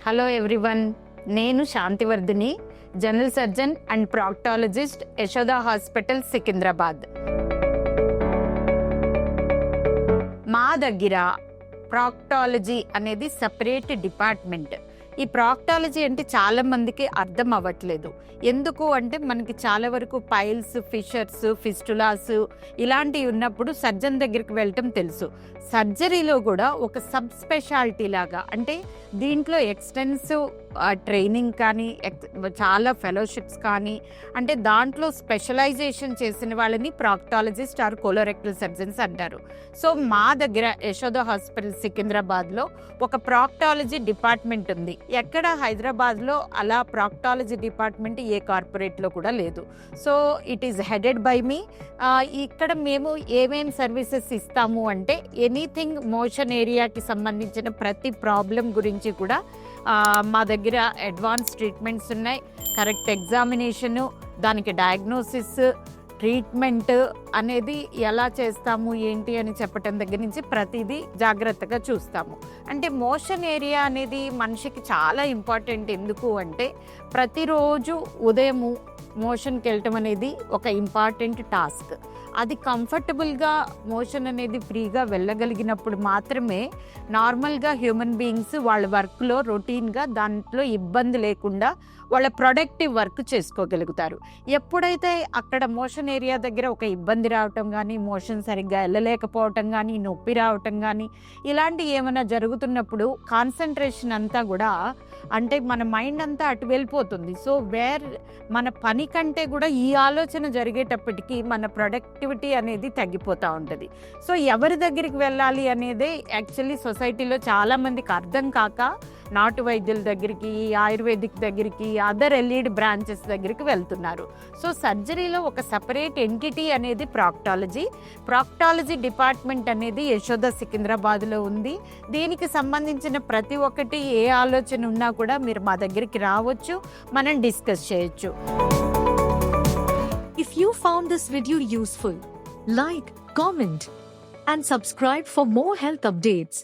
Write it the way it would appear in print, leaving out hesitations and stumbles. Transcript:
Hello everyone, నేను Shantivardhini, general surgeon and proctologist, Yashoda hospital, Secunderabad. మా దగ్గర ప్రాక్టాలజీ అనేది సపరేట్ డిపార్ట్మెంట్. ఈ ప్రాక్టాలజీ అంటే చాలా మందికి అర్థం అవ్వట్లేదు. ఎందుకు అంటే మనకి చాలా వరకు పైల్స్, ఫిషర్స్, ఫిస్టులాస్ ఇలాంటివి ఉన్నప్పుడు సర్జన్ దగ్గరికి వెళ్ళటం తెలుసు. సర్జరీలో కూడా ఒక సబ్ స్పెషాలిటీ లాగా, అంటే దీంట్లో ఎక్స్టెన్సివ్ ట్రైనింగ్ కానీ చాలా ఫెలోషిప్స్ కానీ, అంటే దాంట్లో స్పెషలైజేషన్ చేసిన వాళ్ళని ప్రాక్టాలజిస్ట్ ఆర్ కోలోరెక్టల్ సర్జన్స్ అంటారు. సో మా దగ్గర యశోద హాస్పిటల్ సికింద్రాబాద్లో ఒక ప్రాక్టాలజీ డిపార్ట్మెంట్ ఉంది. ఎక్కడ హైదరాబాద్లో అలా ప్రాక్టాలజీ డిపార్ట్మెంట్ ఏ కార్పొరేట్లో కూడా లేదు. So it is headed by me. ఇక్కడ మేము ఏమేం సర్వీసెస్ ఇస్తాము అంటే ఎనీథింగ్ మోషన్ ఏరియాకి సంబంధించిన ప్రతి ప్రాబ్లం గురించి కూడా మా దగ్గర అడ్వాన్స్ ట్రీట్మెంట్స్ ఉన్నాయి. కరెక్ట్ ఎగ్జామినేషను, దానికి డయాగ్నోసిస్, ట్రీట్మెంట్ అనేది ఎలా చేస్తాము ఏంటి అని చెప్పటం దగ్గర నుంచి ప్రతిదీ జాగ్రత్తగా చూస్తాము. అంటే మోషన్ ఏరియా అనేది మనిషికి చాలా ఇంపార్టెంట్. ఎందుకు అంటే ప్రతిరోజు ఉదయము మోషన్కి వెళ్ళటం అనేది ఒక ఇంపార్టెంట్ టాస్క్. అది కంఫర్టబుల్గా మోషన్ అనేది ఫ్రీగా వెళ్ళగలిగినప్పుడు మాత్రమే నార్మల్గా హ్యూమన్ బీయింగ్స్ వాళ్ళ వర్క్లో రొటీన్గా దాంట్లో ఇబ్బంది లేకుండా వాళ్ళ ప్రొడక్టివ్ వర్క్ చేసుకోగలుగుతారు. ఎప్పుడైతే అక్కడ మోషన్ ఏరియా దగ్గర ఒక ఇబ్బంది రావటం కానీ, మోషన్ సరిగ్గా వెళ్ళలేకపోవటం కానీ, నొప్పి రావటం కానీ ఇలాంటి ఏమైనా జరుగుతున్నప్పుడు కాన్సన్ట్రేషన్ అంతా కూడా, అంటే మన మైండ్ అంతా అటు వెళ్ళిపోతుంది. సో మన పని కంటే కూడా ఈ ఆలోచన జరిగేటప్పటికీ మన ప్రొడక్టివిటీ అనేది తగ్గిపోతూ ఉంటుంది. సో ఎవరి దగ్గరికి వెళ్ళాలి అనేదే యాక్చువల్లీ సొసైటీలో చాలామందికి అర్థం కాక నాటు వైద్యుల దగ్గరికి, ఆయుర్వేదిక్ దగ్గరికి, అదర్ ఎల్ఈడి బ్రాంచెస్ దగ్గరికి వెళ్తున్నారు. సో సర్జరీలో ఒక సపరేట్ ఎంటిటీ అనేది ప్రాక్టాలజీ డిపార్ట్మెంట్ అనేది యశోద సికింద్రాబాద్లో ఉంది. దీనికి సంబంధించిన ప్రతి ఒక్కటి ఏ ఆలోచన ఉన్నా కూడా మీరు మా దగ్గరికి రావచ్చు, మనం డిస్కస్ చేయొచ్చు. If you found this video useful, like, comment, and subscribe for more health updates.